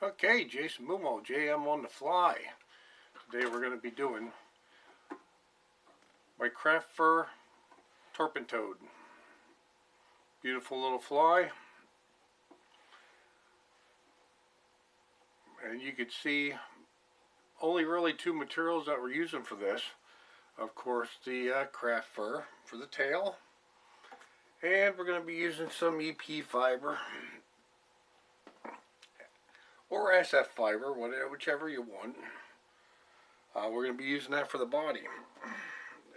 Okay, Jason Momo, JM on the Fly. Today we're going to be doing my craft fur tarpon toad. Beautiful little fly. And you can see only really two materials that we're using for this. Of course, the craft fur for the tail. And we're going to be using some EP fiber. Or SF fiber, whichever you want. We're going to be using that for the body.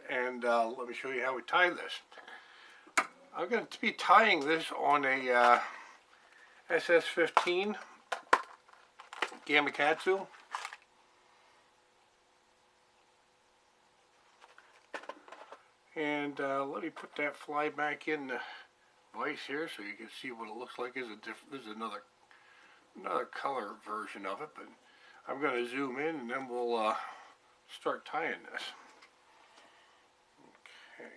And let me show you how we tie this. I'm going to be tying this on a SS15 Gamakatsu. And let me put that fly back in the vise here so you can see what it looks like. This is another color version of it, but I'm going to zoom in and then we'll start tying this. Okay.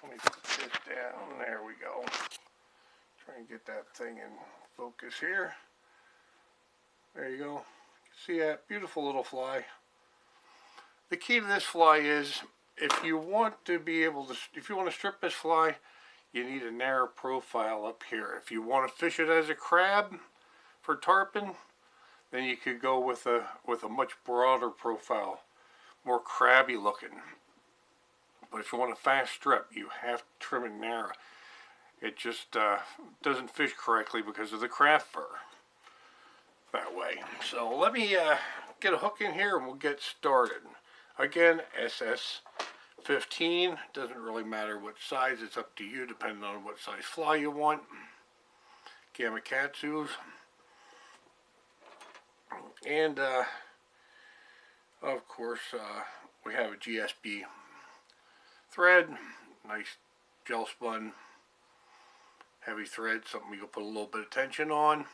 Let me put this down. There we go. Try and get that thing in focus here. There you go. See that beautiful little fly. The key to this fly is if you want to strip this fly, you need a narrow profile up here. If you want to fish it as a crab for tarpon, then you could go with a much broader profile, more crabby looking. But if you want a fast strip, you have to trim it narrow. It just doesn't fish correctly because of the craft fur that way. So let me get a hook in here and we'll get started. Again, SS15, doesn't really matter what size, it's up to you depending on what size fly you want. Gamakatsus. And of course we have a GSB thread, nice gel spun heavy thread, something you can put a little bit of tension on.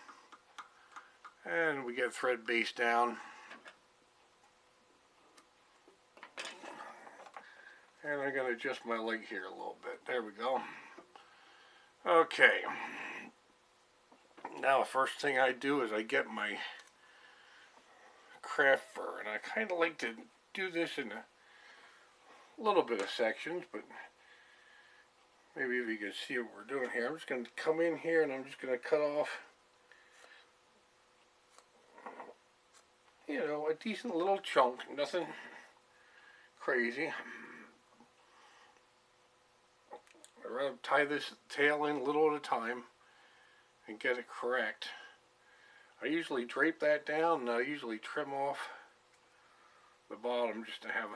And we get thread base down. And I'm going to adjust my leg here a little bit. There we go. Okay. Now the first thing I do is I get my craft fur. And I kind of like to do this in a little bit of sections, but maybe if you can see what we're doing here. I'm just going to come in here and I'm just going to cut off, you know, a decent little chunk. Nothing crazy. I'd rather tie this tail in a little at a time and get it correct. I usually drape that down and I usually trim off the bottom just to have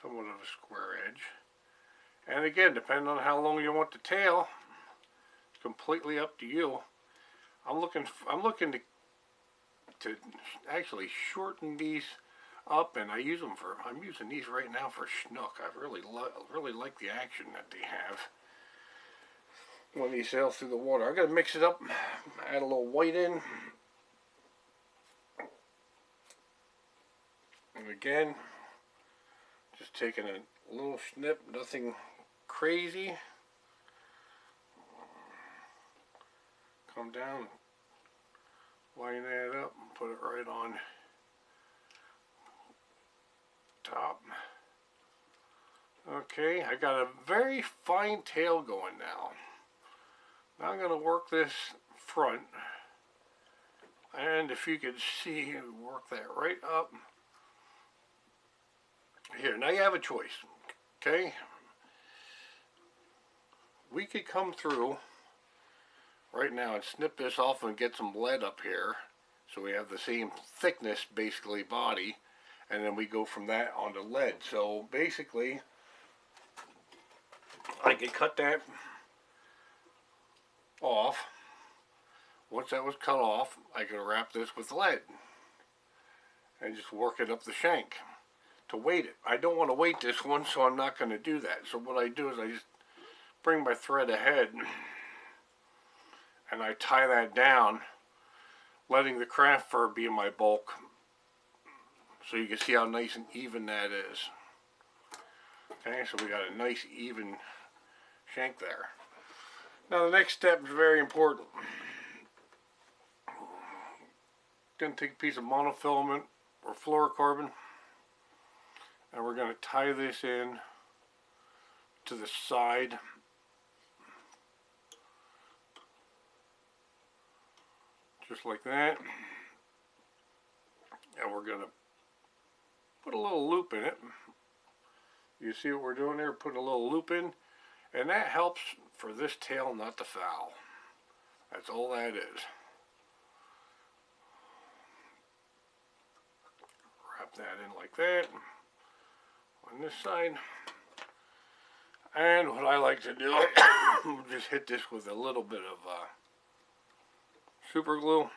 somewhat of a square edge. And again, depending on how long you want the tail, it's completely up to you. I'm looking to actually shorten these up, and I'm using these right now for snook. I really like the action that they have when they sail through the water. I'm gonna mix it up, add a little white in, and again, just taking a little snip, nothing crazy. Come down, line that up, and put it right on top. Okay, I got a very fine tail going now. Now I'm going to work this front, and if you could see, work that right up here. Now you have a choice. Okay, we could come through right now and snip this off and get some lead up here so we have the same thickness basically body, and then we go from that onto lead. So basically I could cut that off. Once that was cut off, I could wrap this with lead and just work it up the shank to weight it. I don't want to weight this one, so I'm not going to do that. So what I do is I just bring my thread ahead and I tie that down, letting the craft fur be in my bulk, so you can see how nice and even that is. Okay, so we got a nice even shank there. Now the next step is very important. Going to take a piece of monofilament or fluorocarbon, and we're going to tie this in to the side just like that, and we're going to put a little loop in it. You see what we're doing there? Putting a little loop in, and that helps for this tail not to foul. That's all that is. Wrap that in like that on this side. And what I like to do, just hit this with a little bit of super glue.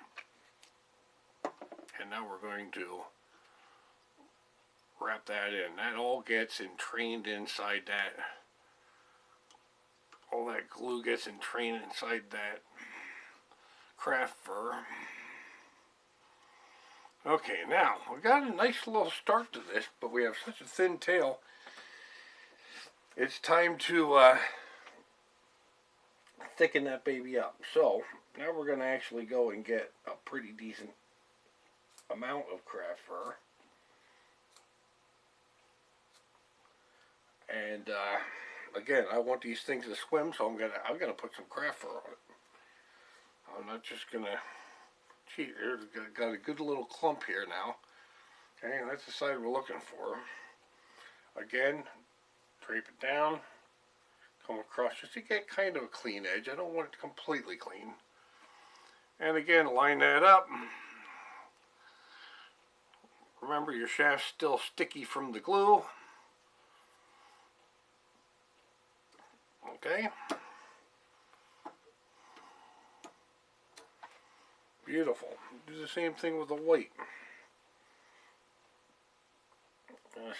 And now we're going to wrap that in. That all gets entrained inside that. All that glue gets entrained inside that craft fur. Okay, now we got a nice little start to this, but we have such a thin tail. It's time to thicken that baby up. So now we're going to actually go and get a pretty decent amount of craft fur. And again, I want these things to swim, so I'm gonna put some craft fur on it. I'm not just gonna cheat here. Got a good little clump here now. Okay, and that's the side we're looking for. Again, drape it down, come across just to get kind of a clean edge. I don't want it completely clean. And again, line that up. Remember, your shaft's still sticky from the glue. Okay. Beautiful. Do the same thing with the white.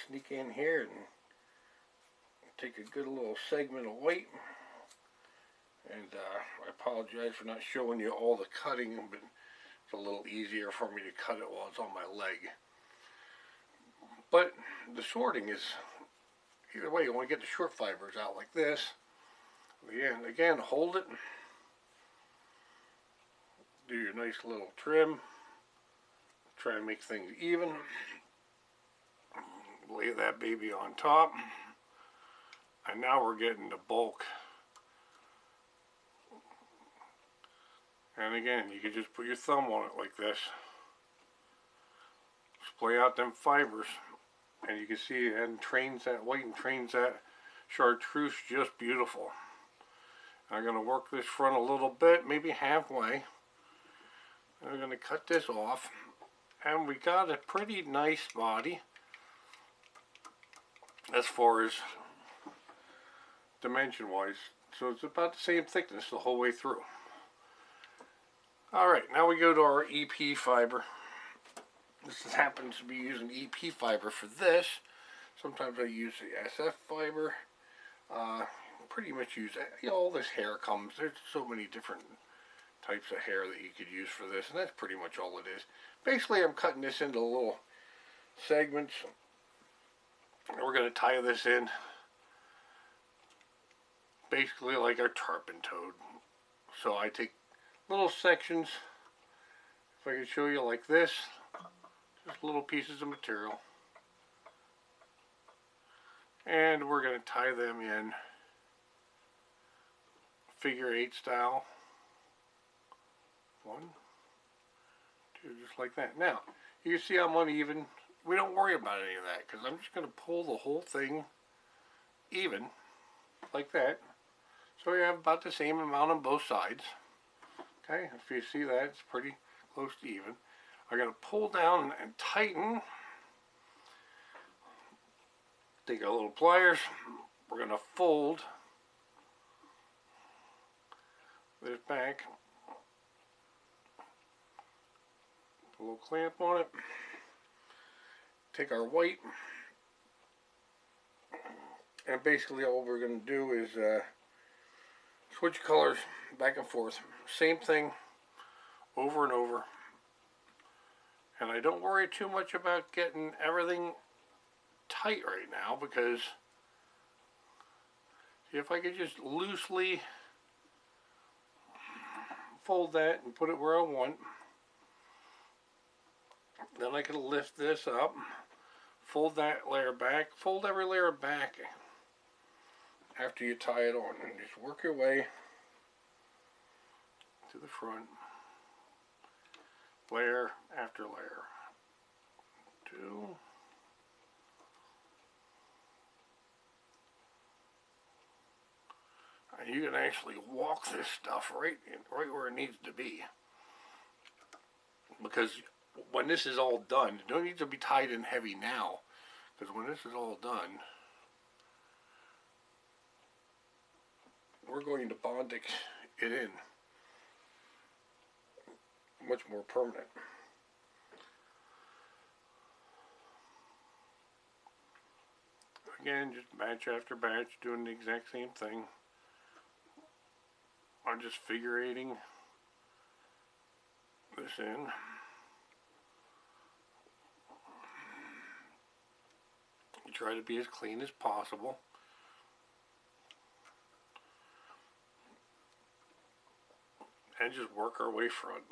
Sneak in here and take a good little segment of white. And I apologize for not showing you all the cutting, but it's a little easier for me to cut it while it's on my leg. But the sorting is, either way, you want to get the short fibers out like this. Again, hold it. Do your nice little trim. Try to make things even. Lay that baby on top. And now we're getting the bulk. And again, you can just put your thumb on it like this. Splay out them fibers. And you can see it entrains that white and trains that chartreuse just beautiful. I'm going to work this front a little bit, maybe halfway. I'm going to cut this off. And we got a pretty nice body as far as dimension wise. So it's about the same thickness the whole way through. Alright, now we go to our EP fiber. This happens to be using EP fiber for this. Sometimes I use the SF fiber. Pretty much use, all this hair comes, there's so many different types of hair that you could use for this, and that's pretty much all it is. Basically, I'm cutting this into little segments, and we're going to tie this in basically like our tarpon toad. So I take little sections, if I can show you like this, just little pieces of material, and we're going to tie them in figure 8 style. 1, 2, just like that. Now, you can see I'm uneven. We don't worry about any of that because I'm just going to pull the whole thing even, like that. So you have about the same amount on both sides. Okay, if you see that, it's pretty close to even. I'm going to pull down and tighten. Take our little pliers. We're going to fold this back. Put a little clamp on it. Take our white. And basically all we're going to do is switch colors back and forth. Same thing over and over. And I don't worry too much about getting everything tight right now because if I could just loosely fold that and put it where I want. Then I can lift this up, fold that layer back, fold every layer back after you tie it on, and just work your way to the front, layer after layer. 2, and you can actually walk this stuff right where it needs to be, because when this is all done, it don't need to be tied in heavy now, because when this is all done, we're going to bond it in much more permanent. Again, just batch after batch, doing the exact same thing. I'm just figure eighting this in. You try to be as clean as possible. And just work our way front.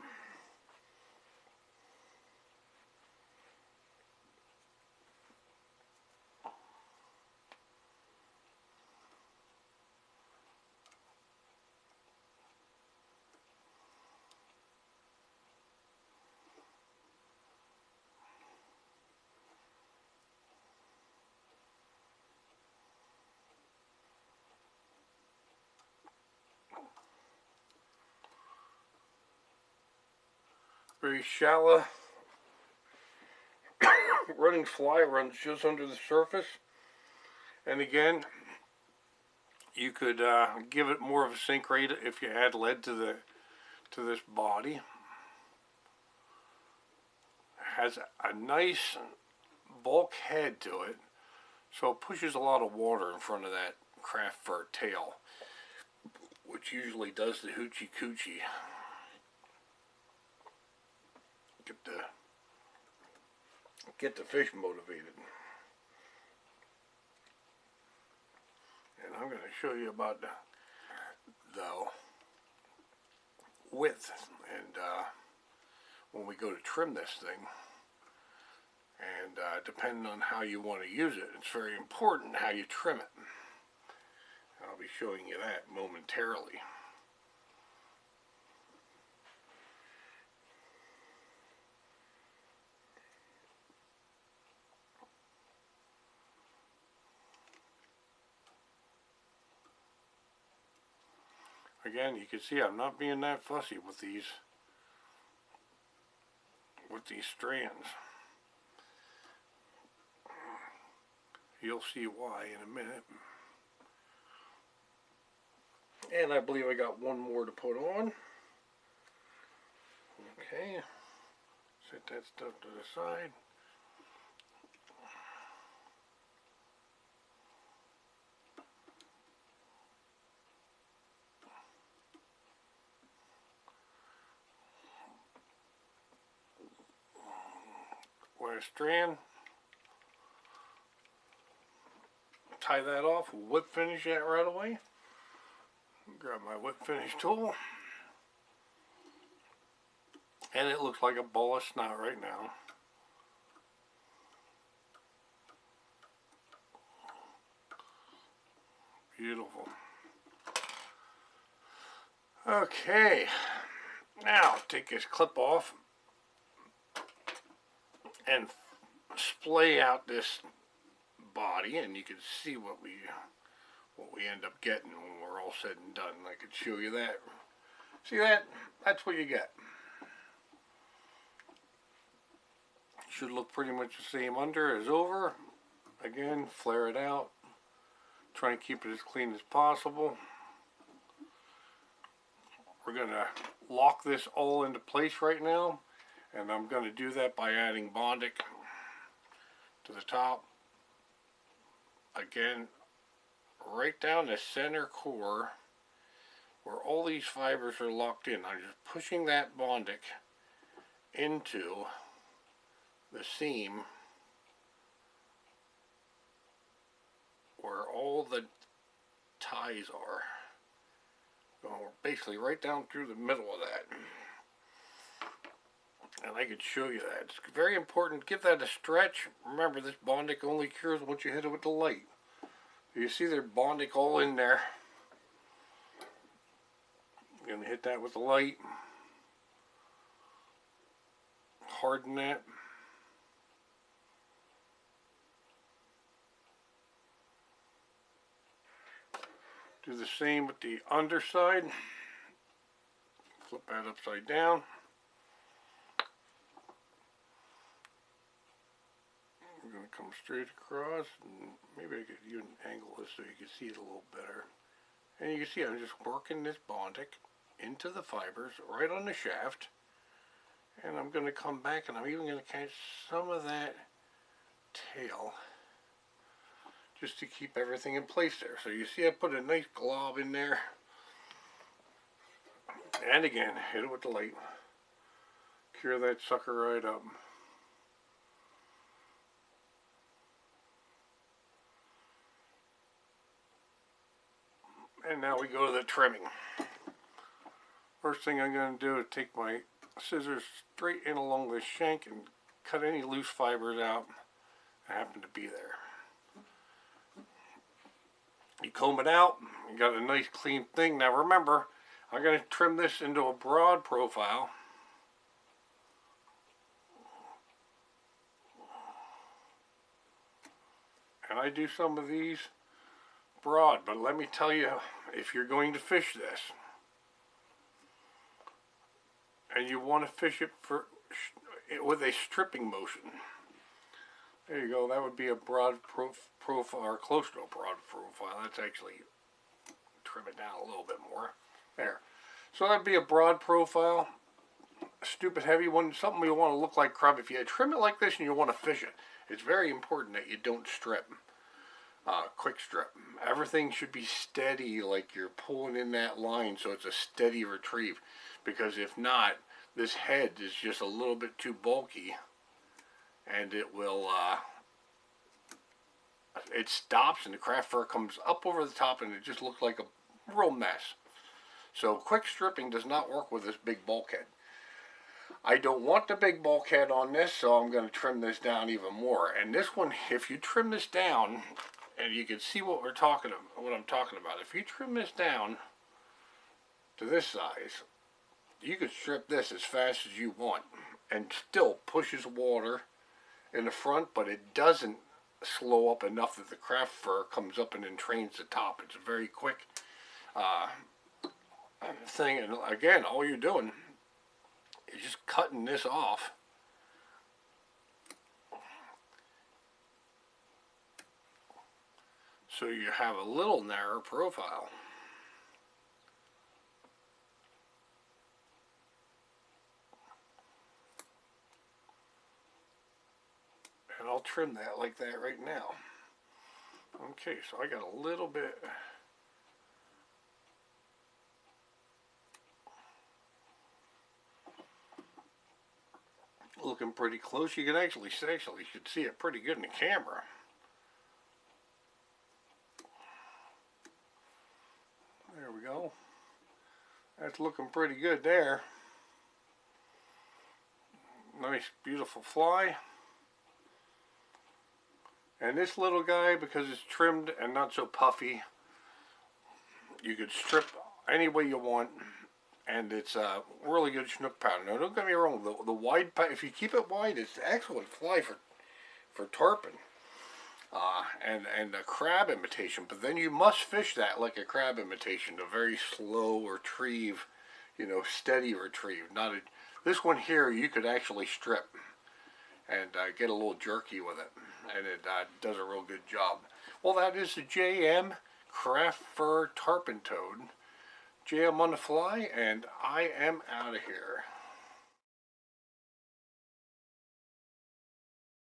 Very shallow running fly runs just under the surface, and again, you could give it more of a sink rate if you add lead to this body. It has a nice bulk head to it, so it pushes a lot of water in front of that craft fur tail, which usually does the hoochie coochie. Get the fish motivated. And I'm going to show you about the width, and when we go to trim this thing, and depending on how you want to use it, it's very important how you trim it. I'll be showing you that momentarily. Again, you can see I'm not being that fussy with these strands. You'll see why in a minute. And I believe I got one more to put on. Okay, set that stuff to the side. Last strand. Tie that off, whip finish that right away. Grab my whip finish tool. And it looks like a ball of snot right now. Beautiful. Okay, now take this clip off and splay out this body, and you can see what we end up getting when we're all said and done. I could show you that. See that? That's what you get. Should look pretty much the same under as over. Again, flare it out. Try and keep it as clean as possible. We're going to lock this all into place right now, and I'm going to do that by adding Bondic to the top. Again, right down the center core where all these fibers are locked in. I'm just pushing that Bondic into the seam where all the ties are. Going basically right down through the middle of that. And I could show you that. It's very important. Give that a stretch. Remember, this Bondic only cures once you hit it with the light. You see there's Bondic all in there. I'm going to hit that with the light. Harden that. Do the same with the underside. Flip that upside down. We're going to come straight across, and maybe I could even angle this so you can see it a little better. And you can see I'm just working this Bondic into the fibers right on the shaft. And I'm going to come back, and I'm even going to catch some of that tail just to keep everything in place there. So you see I put a nice glob in there. And again, hit it with the light. Cure that sucker right up. And now we go to the trimming. First thing I'm going to do is take my scissors straight in along the shank and cut any loose fibers out that happen to be there. You comb it out, you got a nice clean thing. Now remember, I'm going to trim this into a broad profile. And I do some of these broad, but let me tell you, if you're going to fish this, and you want to fish it with a stripping motion, there you go, that would be a broad profile, or close to a broad profile. That's actually, trim it down a little bit more. There. So that'd be a broad profile, a stupid heavy one, something you want to look like crab. If you trim it like this and you want to fish it, it's very important that you don't strip. Quick strip. Everything should be steady, like you're pulling in that line, so it's a steady retrieve. Because if not, this head is just a little bit too bulky, and it will, it stops, and the craft fur comes up over the top, and it just looks like a real mess. So quick stripping does not work with this big bulkhead. I don't want the big bulkhead on this, so I'm going to trim this down even more. And this one, if you trim this down, and you can see what I'm talking about. If you trim this down to this size, you could strip this as fast as you want, and still pushes water in the front, but it doesn't slow up enough that the craft fur comes up and entrains the top. It's a very quick thing, and again, all you're doing is just cutting this off. So you have a little narrower profile. And I'll trim that like that right now. Okay, so I got a little bit. Looking pretty close. You can actually you should see it pretty good in the camera. There we go. That's looking pretty good there. Nice, beautiful fly. And this little guy, because it's trimmed and not so puffy, you could strip any way you want, and it's a really good Chinook pattern. Now, don't get me wrong, the wide pattern, if you keep it wide, it's an excellent fly for tarpon and a crab imitation. But then you must fish that like a crab imitation, a very slow retrieve, steady retrieve. Not a, this one here, you could actually strip and get a little jerky with it, and it does a real good job. Well, that is the JM Craft Fur Tarpon Toad. JM on the fly, and I am out of here.